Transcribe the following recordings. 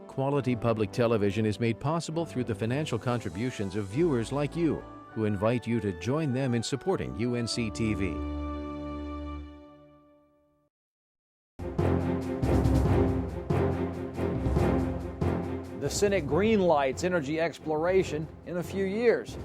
Quality public television is made possible through the financial contributions of viewers like you, who invite you to join them in supporting UNC-TV. The Senate greenlights energy exploration in a few years.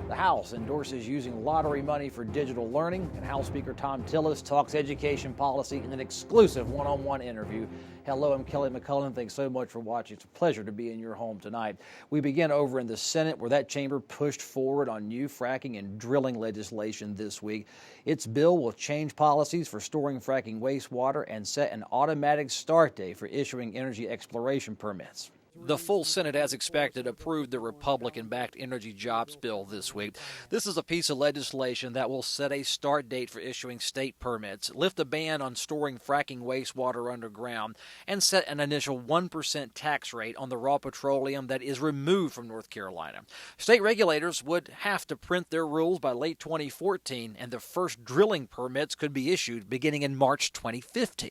The House endorses using lottery money for digital learning, and House Speaker Tom Tillis talks education policy in an exclusive one-on-one interview. Hello, I'm Kelly McCullen. Thanks so much for watching. It's a pleasure to be in your home tonight. We begin over in the Senate, where that chamber pushed forward on new fracking and drilling legislation this week. Its bill will change policies for storing fracking wastewater and set an automatic start date for issuing energy exploration permits. The full Senate, as expected, approved the Republican-backed energy jobs bill this week. This is a piece of legislation that will set a start date for issuing state permits, lift a ban on storing fracking wastewater underground, and set an initial 1% tax rate on the raw petroleum that is removed from North Carolina. State regulators would have to print their rules by late 2014, and the first drilling permits could be issued beginning in March 2015.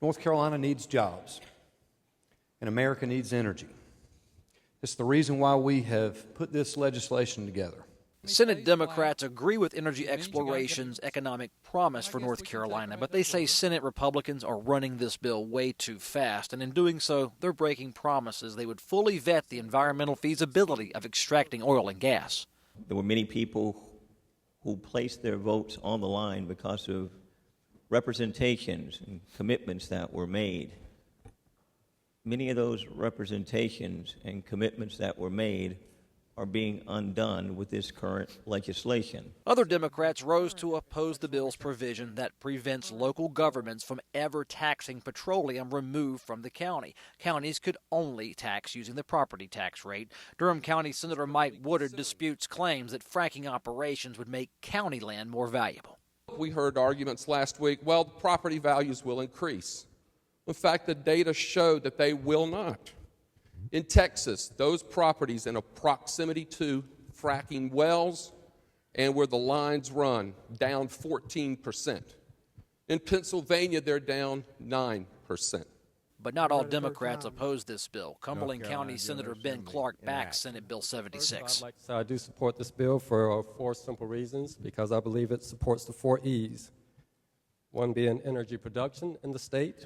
North Carolina needs jobs, and America needs energy. It's the reason why we have put this legislation together. Senate Democrats agree with energy exploration's economic promise for North Carolina, but they say Senate Republicans are running this bill way too fast, and in doing so, they're breaking promises they would fully vet the environmental feasibility of extracting oil and gas. There were many people who placed their votes on the line because of representations and commitments that were made. Many of those representations and commitments that were made are being undone with this current legislation. Other Democrats rose to oppose the bill's provision that prevents local governments from ever taxing petroleum removed from the county. Counties could only tax using the property tax rate. Durham County Senator Mike Woodard disputes claims that fracking operations would make county land more valuable. We heard arguments last week, well, the property values will increase. In fact, the data showed that they will not. In Texas, those properties in a proximity to fracking wells and where the lines run, down 14%. In Pennsylvania, they're down 9%. But not all Democrats oppose this bill. Cumberland County Senator Ben Clark backs Senate Bill 76. I do support this bill for four simple reasons, because I believe it supports the 4 E's. One being energy production in the state,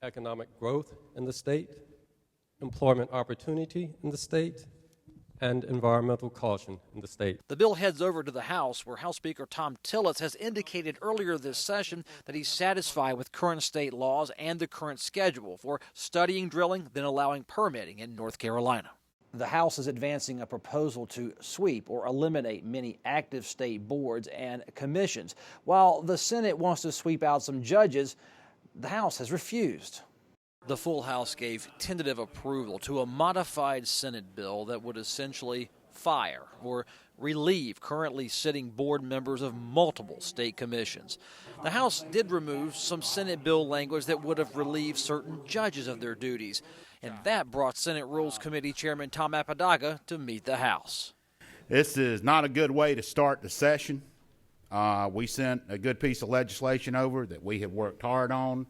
economic growth in the state, employment opportunity in the state, and environmental caution in the state. The bill heads over to the House, where House Speaker Tom Tillis has indicated earlier this session that he's satisfied with current state laws and the current schedule for studying drilling, then allowing permitting in North Carolina. The House is advancing a proposal to sweep or eliminate many active state boards and commissions. While the Senate wants to sweep out some judges, the House has refused. The full House gave tentative approval to a modified Senate bill that would essentially fire or relieve currently sitting board members of multiple state commissions. The House did remove some Senate bill language that would have relieved certain judges of their duties, and that brought Senate Rules Committee Chairman Tom Apadaga to meet the House. This is not a good way to start the session. We sent a good piece of legislation over that we have worked hard on,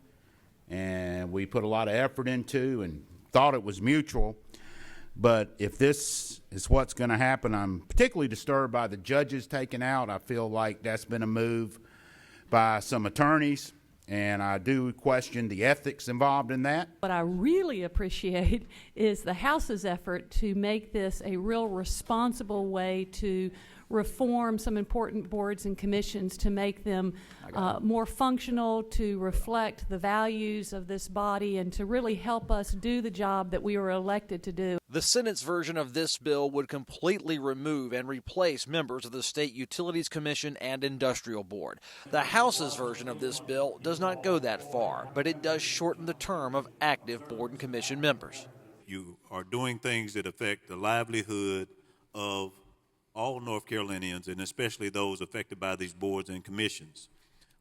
and we put a lot of effort into and thought it was mutual. But if this is what's going to happen, I'm particularly disturbed by the judges taken out. I feel like that's been a move by some attorneys, and I do question the ethics involved in that. What I really appreciate is the House's effort to make this a real responsible way to reform some important boards and commissions to make them more functional, to reflect the values of this body, and to really help us do the job that we were elected to do. The Senate's version of this bill would completely remove and replace members of the State Utilities Commission and Industrial Board. The House's version of this bill does not go that far, but it does shorten the term of active board and commission members. You are doing things that affect the livelihood of all North Carolinians, and especially those affected by these boards and commissions.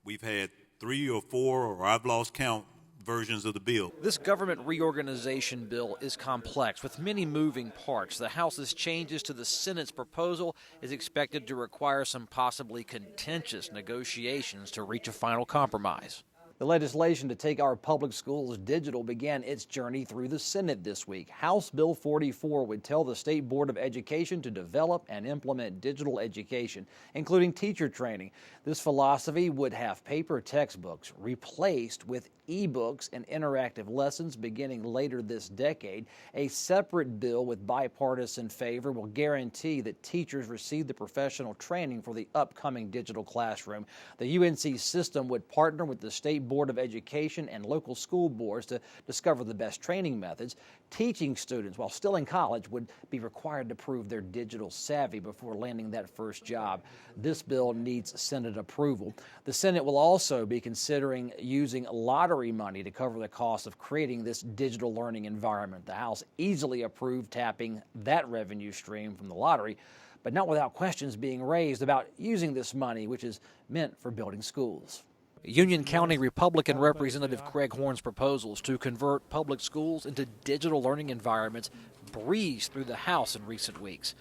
We've had 3 or 4, or I've lost count, versions of the bill. This government reorganization bill is complex with many moving parts. The House's changes to the Senate's proposal is expected to require some possibly contentious negotiations to reach a final compromise. The legislation to take our public schools digital began its journey through the Senate this week. House Bill 44 would tell the State Board of Education to develop and implement digital education, including teacher training. This philosophy would have paper textbooks replaced with e-books and interactive lessons beginning later this decade. A separate bill with bipartisan favor will guarantee that teachers receive the professional training for the upcoming digital classroom. The UNC system would partner with the State Board of Education and local school boards to discover the best training methods. Teaching students, while still in college, would be required to prove their digital savvy before landing that first job. This bill needs Senate approval. The Senate will also be considering using lottery money to cover the cost of creating this digital learning environment. The House easily approved tapping that revenue stream from the lottery, but not without questions being raised about using this money, which is meant for building schools. Union County Republican Representative Craig Horn's proposals to convert public schools into digital learning environments breezed through the House in recent weeks.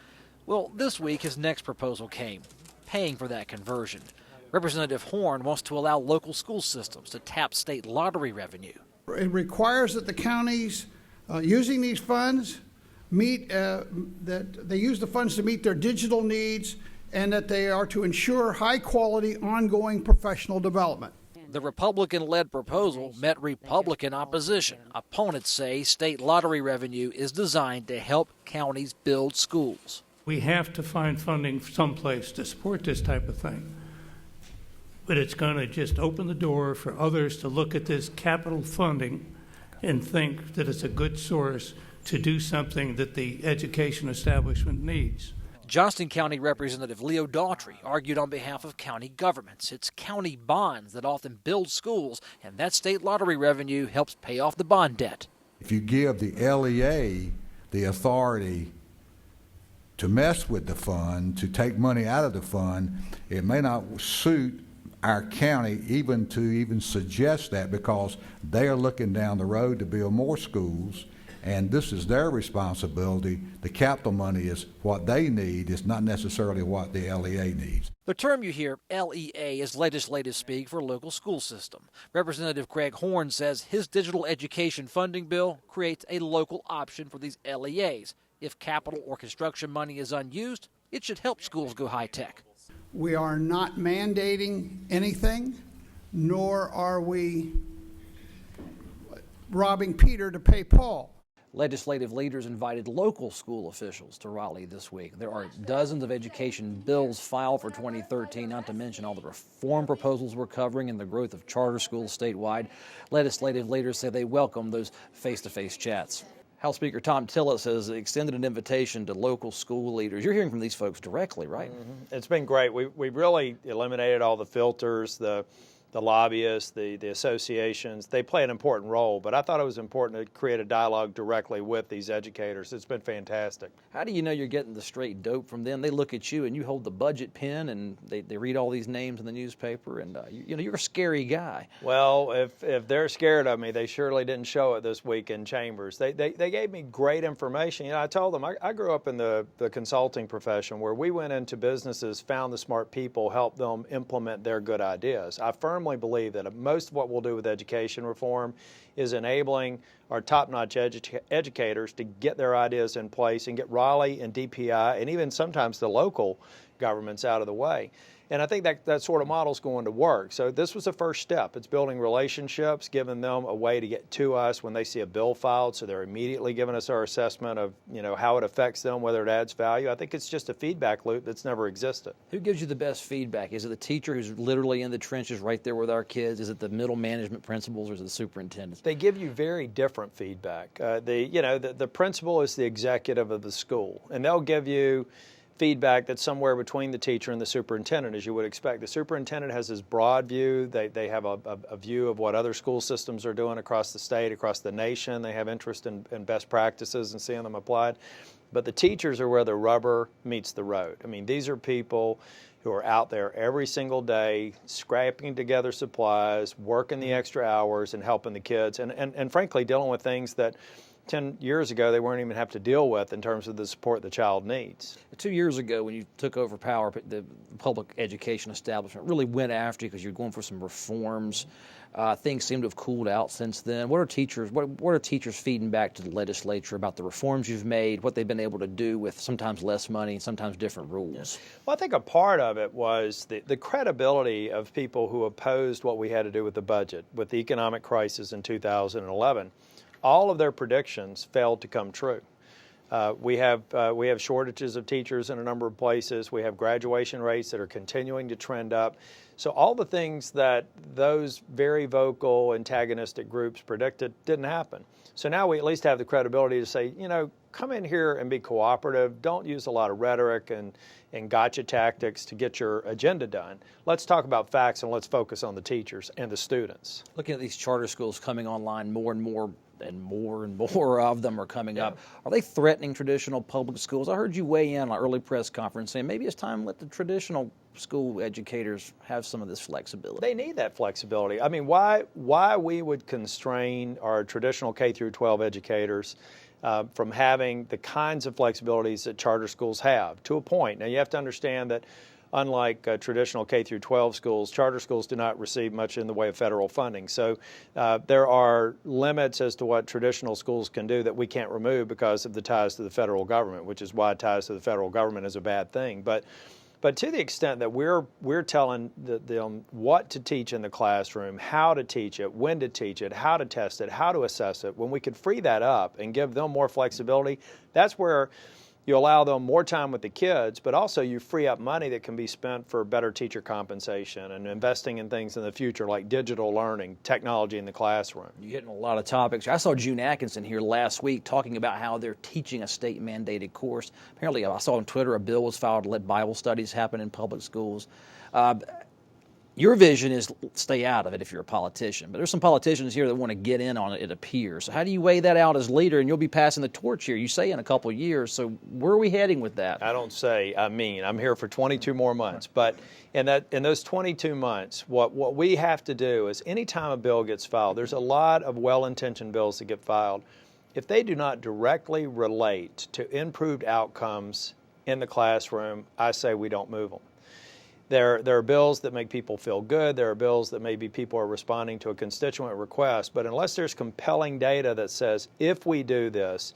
Well, this week his next proposal came, paying for that conversion. Representative Horn wants to allow local school systems to tap state lottery revenue. It requires that the counties using these funds that they use the funds to meet their digital needs, and that they are to ensure high-quality, ongoing professional development. The Republican-led proposal met Republican opposition. Opponents say state lottery revenue is designed to help counties build schools. We have to find funding someplace to support this type of thing. But it's going to just open the door for others to look at this capital funding and think that it's a good source to do something that the education establishment needs. Johnston County Representative Leo Daughtry argued on behalf of county governments. It's county bonds that often build schools, and that state lottery revenue helps pay off the bond debt. If you give the LEA the authority to mess with the fund, to take money out of the fund, it may not suit our county even suggest that, because they are looking down the road to build more schools, and this is their responsibility. The capital money is what they need. It's not necessarily what the LEA needs. The term you hear, LEA, is legislative speak for local school system. Representative Craig Horn says his digital education funding bill creates a local option for these LEAs. If capital or construction money is unused, it should help schools go high-tech. We are not mandating anything, nor are we robbing Peter to pay Paul. Legislative leaders invited local school officials to Raleigh this week. There are dozens of education bills filed for 2013, not to mention all the reform proposals we're covering and the growth of charter schools statewide. Legislative leaders say they welcome those face-to-face chats. House Speaker Tom Tillis has extended an invitation to local school leaders. You're hearing from these folks directly, right? Mm-hmm. It's been great. We really eliminated all the filters, the lobbyists, the associations. They play an important role, but I thought it was important to create a dialogue directly with these educators. It's been fantastic. How do you know you're getting the straight dope from them? They look at you and you hold the budget pen and they read all these names in the newspaper, and you're a scary guy. Well, if they're scared of me, they surely didn't show it this week in chambers. They gave me great information. I told them I grew up in the consulting profession where we went into businesses, found the smart people, helped them implement their good ideas. I firmly believe that most of what we'll do with education reform is enabling our top-notch educators to get their ideas in place and get Raleigh and DPI and even sometimes the local governments out of the way. And I think that sort of model is going to work. So this was the first step. It's building relationships, giving them a way to get to us when they see a bill filed, so they're immediately giving us our assessment of how it affects them, whether it adds value. I think it's just a feedback loop that's never existed. Who gives you the best feedback? Is it the teacher who's literally in the trenches right there with our kids? Is it the middle management principals, or is it the superintendents? They give you very different feedback. The principal is the executive of the school, and they'll give you feedback that's somewhere between the teacher and the superintendent, as you would expect. The superintendent has this broad view. They have a view of what other school systems are doing across the state, across the nation. They have interest in best practices and seeing them applied. But the teachers are where the rubber meets the road. I mean, these are people who are out there every single day, scraping together supplies, working the extra hours, and helping the kids, and frankly, dealing with things that 10 years ago they weren't even have to deal with in terms of the support the child needs. 2 years ago, when you took over power, the public education establishment really went after you because you're going for some reforms. Things seem to have cooled out since then. What are teachers feeding back to the legislature about the reforms you've made, what they've been able to do with sometimes less money and sometimes different rules? Well, I think a part of it was the credibility of people who opposed what we had to do with the budget, with the economic crisis in 2011. All of their predictions failed to come true. We have shortages of teachers in a number of places. We have graduation rates that are continuing to trend up. So all the things that those very vocal antagonistic groups predicted didn't happen. So now we at least have the credibility to say, come in here and be cooperative. Don't use a lot of rhetoric and gotcha tactics to get your agenda done. Let's talk about facts and let's focus on the teachers and the students. Looking at these charter schools coming online, more and more of them are coming up. Are they threatening traditional public schools? I heard you weigh in on an early press conference saying maybe it's time to let the traditional school educators have some of this flexibility. They need that flexibility. I mean, why we would constrain our traditional K through 12 educators from having the kinds of flexibilities that charter schools have, to a point. Now, you have to understand that unlike traditional K through 12 schools, charter schools do not receive much in the way of federal funding. So there are limits as to what traditional schools can do that we can't remove because of the ties to the federal government, which is why ties to the federal government is a bad thing. But to the extent that we're telling them what to teach in the classroom, how to teach it, when to teach it, how to test it, how to assess it, when we could free that up and give them more flexibility, that's where you allow them more time with the kids, but also you free up money that can be spent for better teacher compensation and investing in things in the future like digital learning, technology in the classroom. You're hitting a lot of topics. I saw June Atkinson here last week talking about how they're teaching a state-mandated course. Apparently, I saw on Twitter a bill was filed to let Bible studies happen in public schools. Your vision is stay out of it if you're a politician, but there's some politicians here that want to get in on it, it appears. So how do you weigh that out as leader? And you'll be passing the torch here, you say, in a couple of years. So where are we heading with that? I don't say, I mean. I'm here for 22 more months. But in those 22 months, what we have to do is anytime a bill gets filed, there's a lot of well-intentioned bills that get filed. If they do not directly relate to improved outcomes in the classroom, I say we don't move them. There are bills that make people feel good. There are bills that maybe people are responding to a constituent request. But unless there's compelling data that says if we do this,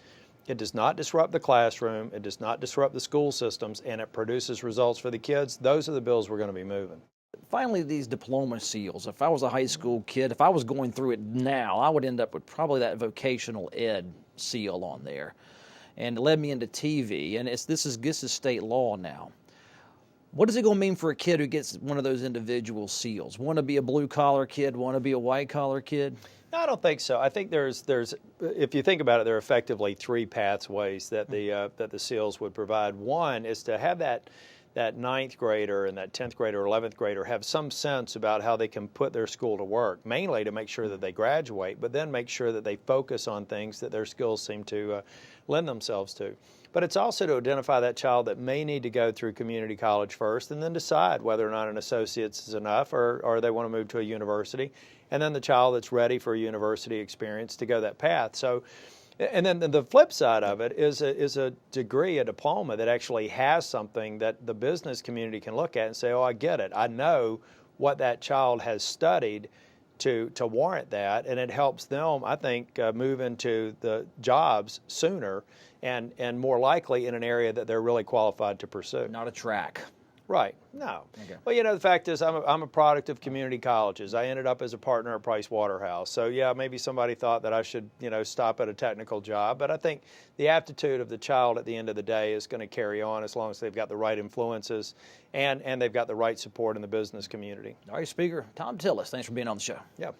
it does not disrupt the classroom, it does not disrupt the school systems, and it produces results for the kids, those are the bills we're going to be moving. Finally, these diploma seals. If I was a high school kid, if I was going through it now, I would end up with probably that vocational ed seal on there. And it led me into TV, and this is state law now. What is it going to mean for a kid who gets one of those individual seals? Want to be a blue-collar kid? Want to be a white-collar kid? No, I don't think so. I think there's if you think about it, there are effectively three pathways that the seals would provide. One is to have that ninth grader and that 10th grader or 11th grader have some sense about how they can put their school to work, mainly to make sure that they graduate, but then make sure that they focus on things that their skills seem to lend themselves to. But it's also to identify that child that may need to go through community college first and then decide whether or not an associate's is enough or they want to move to a university. And then the child that's ready for a university experience to go that path. So, and then the flip side of it is a degree, a diploma that actually has something that the business community can look at and say, oh, I get it. I know what that child has studied to warrant that, and it helps them, I think, move into the jobs sooner and more likely in an area that they're really qualified to pursue. Not a track. Right. No. Okay. Well, the fact is I'm a product of community colleges. I ended up as a partner at Price Waterhouse. So, yeah, maybe somebody thought that I should, stop at a technical job. But I think the aptitude of the child at the end of the day is going to carry on as long as they've got the right influences and they've got the right support in the business community. All right, Speaker Tom Tillis, thanks for being on the show. Yeah.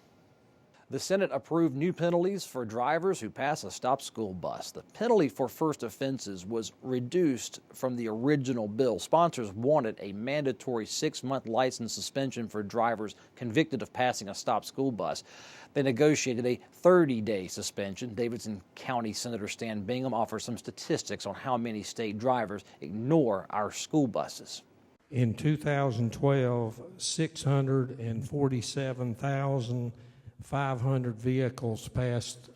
The Senate approved new penalties for drivers who pass a stopped school bus. The penalty for first offenses was reduced from the original bill. Sponsors wanted a mandatory 6-month license suspension for drivers convicted of passing a stopped school bus. They negotiated a 30-day suspension. Davidson County Senator Stan Bingham offers some statistics on how many state drivers ignore our school buses. In 2012, 647,500 vehicles passed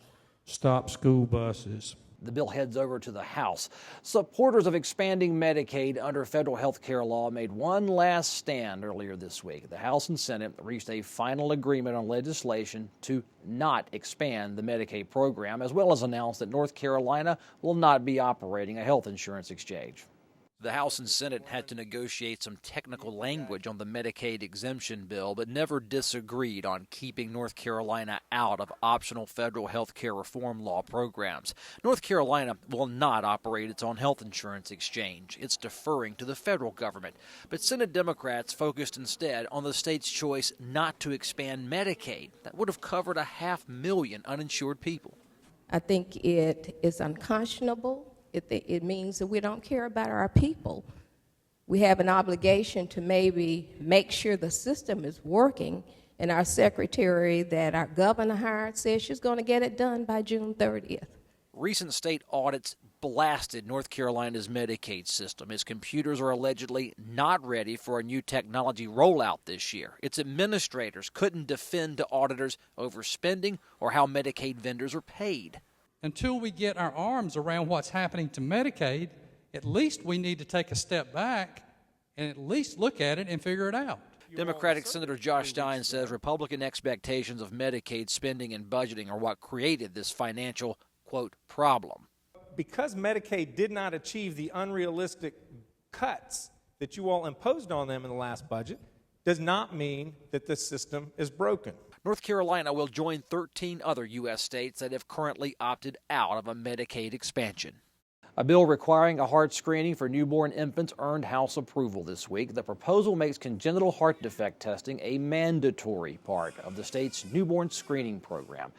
stop school buses. The bill heads over to the House. Supporters of expanding Medicaid under federal health care law made one last stand earlier this week. The House and Senate reached a final agreement on legislation to not expand the Medicaid program, as well as announce that North Carolina will not be operating a health insurance exchange. The House and Senate had to negotiate some technical language on the Medicaid exemption bill, but never disagreed on keeping North Carolina out of optional federal health care reform law programs. North Carolina will not operate its own health insurance exchange. It's deferring to the federal government. But Senate Democrats focused instead on the state's choice not to expand Medicaid. That would have covered 500,000 uninsured people. I think it is unconscionable. It means that we don't care about our people. We have an obligation to maybe make sure the system is working, and our secretary that our governor hired says she's going to get it done by June 30th. Recent state audits blasted North Carolina's Medicaid system. Its computers are allegedly not ready for a new technology rollout this year. Its administrators couldn't defend to auditors overspending or how Medicaid vendors are paid. Until we get our arms around what's happening to Medicaid, at least we need to take a step back and at least look at it and figure it out. Democratic Senator Josh Stein says Republican expectations of Medicaid spending and budgeting are what created this financial, quote, problem. Because Medicaid did not achieve the unrealistic cuts that you all imposed on them in the last budget, does not mean that the system is broken. North Carolina will join 13 other U.S. states that have currently opted out of a Medicaid expansion. A bill requiring a heart screening for newborn infants earned House approval this week. The proposal makes congenital heart defect testing a mandatory part of the state's newborn screening program.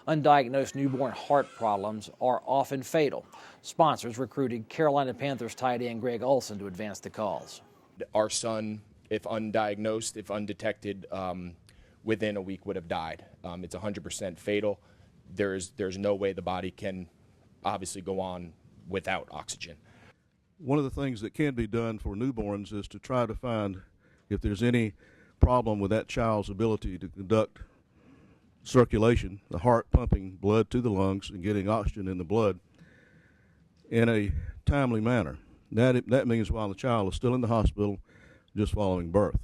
Undiagnosed newborn heart problems are often fatal. Sponsors recruited Carolina Panthers tight end Greg Olson to advance the cause. Our son, if undiagnosed, if undetected, within a week would have died. It's 100% fatal. There's no way the body can obviously go on without oxygen. One of the things that can be done for newborns is to try to find if there's any problem with that child's ability to conduct circulation, the heart pumping blood to the lungs and getting oxygen in the blood in a timely manner. That means while the child is still in the hospital just following birth.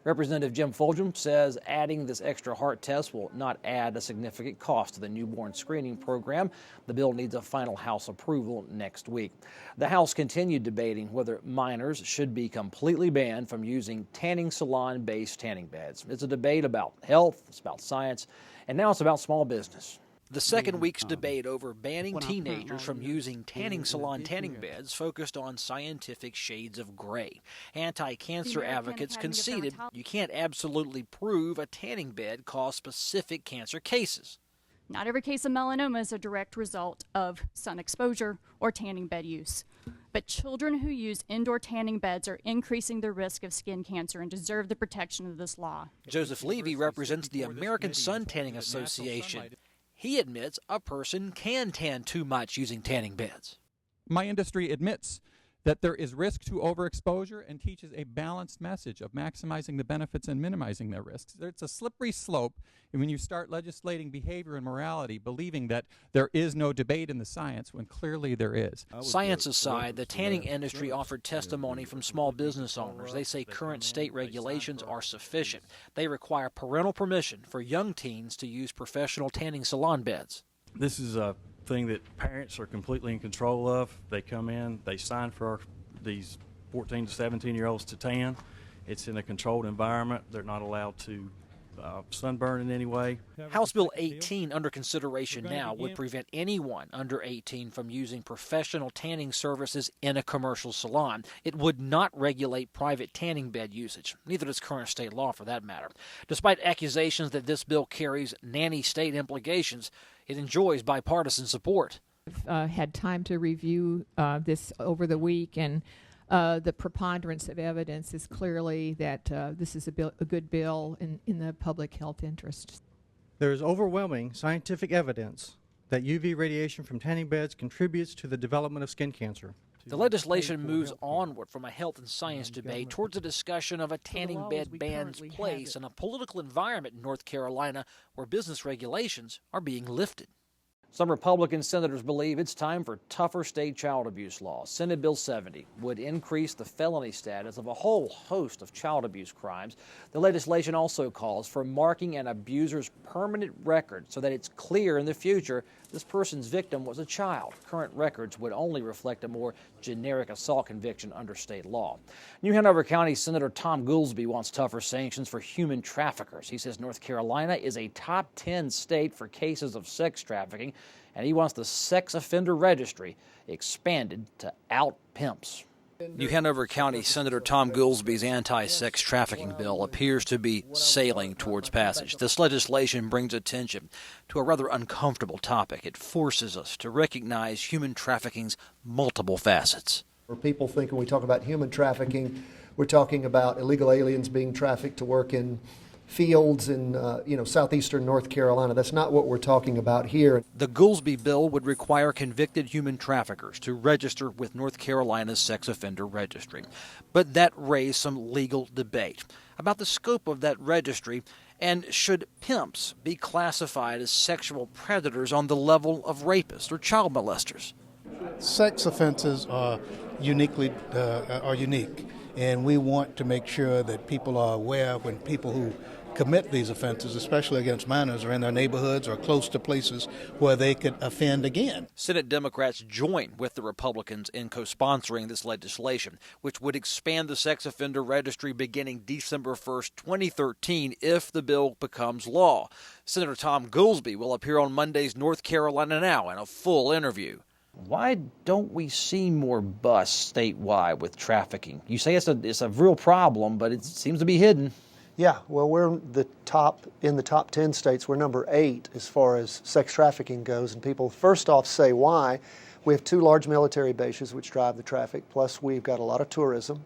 Representative Jim Fulgham says adding this extra heart test will not add a significant cost to the newborn screening program. The bill needs a final House approval next week. The House continued debating whether minors should be completely banned from using tanning salon-based tanning beds. It's a debate about health, it's about science, and now it's about small business. The second week's debate over banning teenagers from using tanning salon tanning beds focused on scientific shades of gray. Anti-cancer advocates conceded you can't absolutely prove a tanning bed caused specific cancer cases. Not every case of melanoma is a direct result of sun exposure or tanning bed use. But children who use indoor tanning beds are increasing their risk of skin cancer and deserve the protection of this law. Joseph Levy represents the American Sun Tanning Association. He admits a person can tan too much using tanning beds. My industry admits that there is risk to overexposure and teaches a balanced message of maximizing the benefits and minimizing their risks. It's a slippery slope when you start legislating behavior and morality, believing that there is no debate in the science when clearly there is. Science aside, the tanning industry offered testimony from small business owners. They say current state regulations are sufficient. They require parental permission for young teens to use professional tanning salon beds. This is a thing that parents are completely in control of. They come in, they sign for these 14 to 17-year-olds to tan. It's in a controlled environment. They're not allowed to sunburn in any way. House Bill 18 under consideration now would prevent anyone under 18 from using professional tanning services in a commercial salon. It would not regulate private tanning bed usage. Neither does current state law for that matter. Despite accusations that this bill carries nanny state implications, it enjoys bipartisan support. I've had time to review this over the week, and the preponderance of evidence is clearly that this is a good bill in the public health interest. There is overwhelming scientific evidence that UV radiation from tanning beds contributes to the development of skin cancer. The legislation moves onward from a health and science debate towards a discussion of a tanning bed ban's place in a political environment in North Carolina where business regulations are being lifted. Some Republican senators believe it's time for tougher state child abuse laws. Senate Bill 70 would increase the felony status of a whole host of child abuse crimes. The legislation also calls for marking an abuser's permanent record so that it's clear in the future this person's victim was a child. Current records would only reflect a more generic assault conviction under state law. New Hanover County Senator Tom Goolsbee wants tougher sanctions for human traffickers. He says North Carolina is a top 10 state for cases of sex trafficking, and he wants the sex offender registry expanded to out pimps. New Hanover County Senator Tom Goolsbee's anti-sex trafficking bill appears to be sailing towards passage. This legislation brings attention to a rather uncomfortable topic. It forces us to recognize human trafficking's multiple facets. For people think when we talk about human trafficking, we're talking about illegal aliens being trafficked to work in fields in southeastern North Carolina. That's not what we're talking about here. The Goolsbee bill would require convicted human traffickers to register with North Carolina's sex offender registry. But that raised some legal debate about the scope of that registry and should pimps be classified as sexual predators on the level of rapists or child molesters. Sex offenses are unique, and we want to make sure that people are aware when people who commit these offenses, especially against minors, are in their neighborhoods or close to places where they could offend again. Senate Democrats join with the Republicans in co-sponsoring this legislation, which would expand the sex offender registry beginning December 1st, 2013, if the bill becomes law. Senator Tom Goolsbee will appear on Monday's North Carolina Now in a full interview. Why don't we see more busts statewide with trafficking? You say it's a real problem, but it seems to be hidden. Yeah, well, we're in the top 10 states. We're number 8 as far as sex trafficking goes. And people first off say why. We have 2 large military bases which drive the traffic, plus we've got a lot of tourism.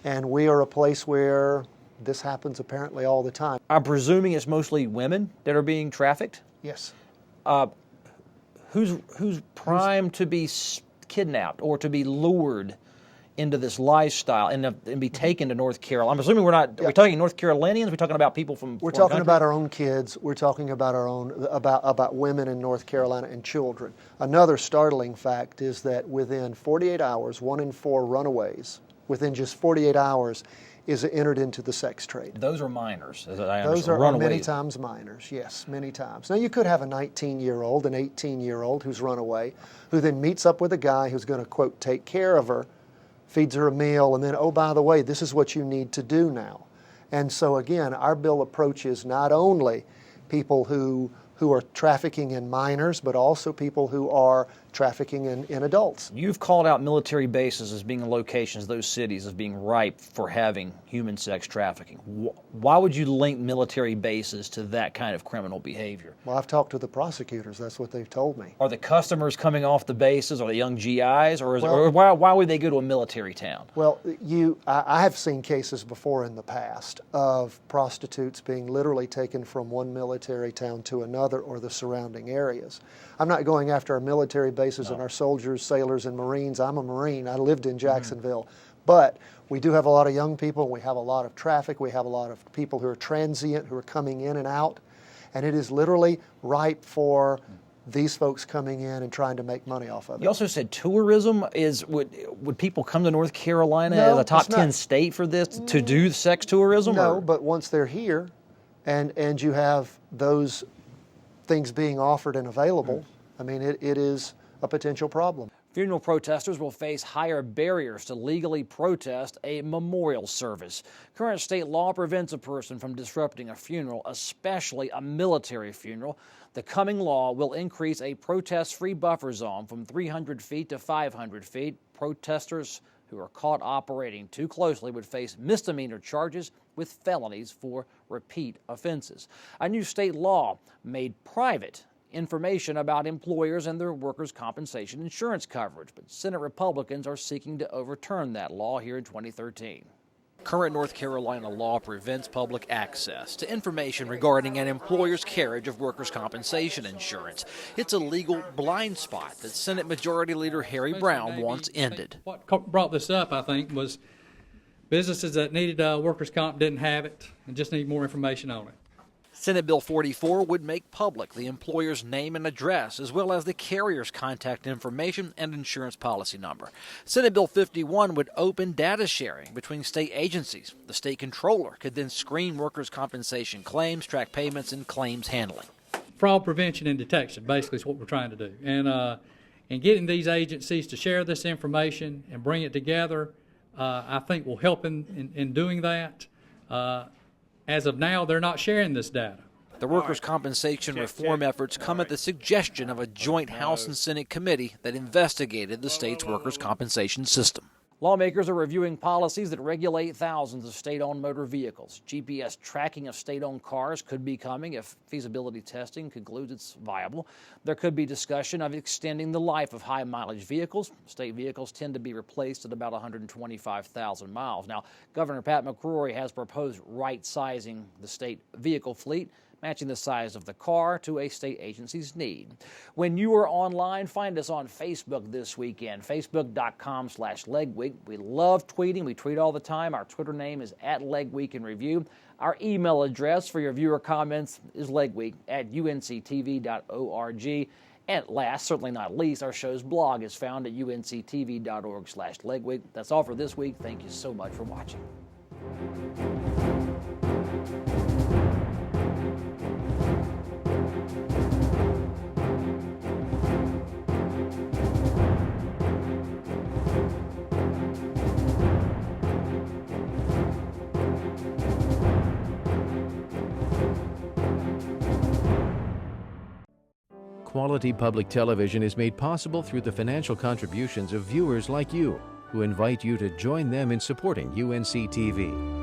And we are a place where this happens apparently all the time. I'm presuming it's mostly women that are being trafficked? Yes. Who's primed to be kidnapped or to be lured into this lifestyle and be taken to North Carolina? I'm assuming are we talking North Carolinians? We're talking about people from We're talking about our own kids. We're talking about about women in North Carolina and children. Another startling fact is that within 48 hours, 1 in 4 runaways, within just 48 hours, is entered into the sex trade. Those are minors, as I understand. Those are runaways. Many times minors, yes, many times. Now, you could have a 19-year-old, an 18-year-old who's run away, who then meets up with a guy who's going to, quote, take care of her, feeds her a meal, and then, oh, by the way, this is what you need to do now. And so, again, our bill approaches not only people who are trafficking in minors, but also people who are trafficking in adults. You've called out military bases as being locations, those cities, as being ripe for having human sex trafficking. Why would you link military bases to that kind of criminal behavior? Well, I've talked to the prosecutors. That's what they've told me. Are the customers coming off the bases? Are they young GIs? Or why would they go to a military town? Well, I have seen cases before in the past of prostitutes being literally taken from one military town to another or the surrounding areas. I'm not going after our military bases and our soldiers, sailors, and Marines. I'm a Marine. I lived in Jacksonville. But we do have a lot of young people, and we have a lot of traffic. We have a lot of people who are transient, who are coming in and out. And it is literally ripe for these folks coming in and trying to make money off of it. You also said tourism would people come to North Carolina as a top 10 state for this to do sex tourism? No, but once they're here and you have those things being offered and available, I mean, it is a potential problem. Funeral protesters will face higher barriers to legally protest a memorial service. Current state law prevents a person from disrupting a funeral, especially a military funeral. The coming law will increase a protest-free buffer zone from 300 feet to 500 feet. Protesters who are caught operating too closely would face misdemeanor charges with felonies for repeat offenses. A new state law made private information about employers and their workers' compensation insurance coverage, but Senate Republicans are seeking to overturn that law here in 2013. Current North Carolina law prevents public access to information regarding an employer's carriage of workers' compensation insurance. It's a legal blind spot that Senate Majority Leader Harry Brown wants ended. What brought this up, I think, was businesses that needed workers' comp didn't have it and just need more information on it. Senate Bill 44 would make public the employer's name and address, as well as the carrier's contact information and insurance policy number. Senate Bill 51 would open data sharing between state agencies. The state controller could then screen workers' compensation claims, track payments, and claims handling. Fraud prevention and detection, basically, is what we're trying to do. And getting these agencies to share this information and bring it together, I think will help in doing that. As of now, they're not sharing this data. The workers' compensation reform efforts come at the suggestion of a joint House and Senate committee that investigated the state's workers' compensation system. Lawmakers are reviewing policies that regulate thousands of state-owned motor vehicles. GPS tracking of state-owned cars could be coming if feasibility testing concludes it's viable. There could be discussion of extending the life of high-mileage vehicles. State vehicles tend to be replaced at about 125,000 miles. Now, Governor Pat McCrory has proposed right-sizing the state vehicle fleet, matching the size of the car to a state agency's need. When you are online, find us on Facebook this weekend, facebook.com/legweek. We love tweeting. We tweet all the time. Our Twitter name is @legweekinreview. Our email address for your viewer comments is legweek@unctv.org. And last, certainly not least, our show's blog is found at unctv.org/legweek. That's all for this week. Thank you so much for watching. Quality public television is made possible through the financial contributions of viewers like you, who invite you to join them in supporting UNC-TV.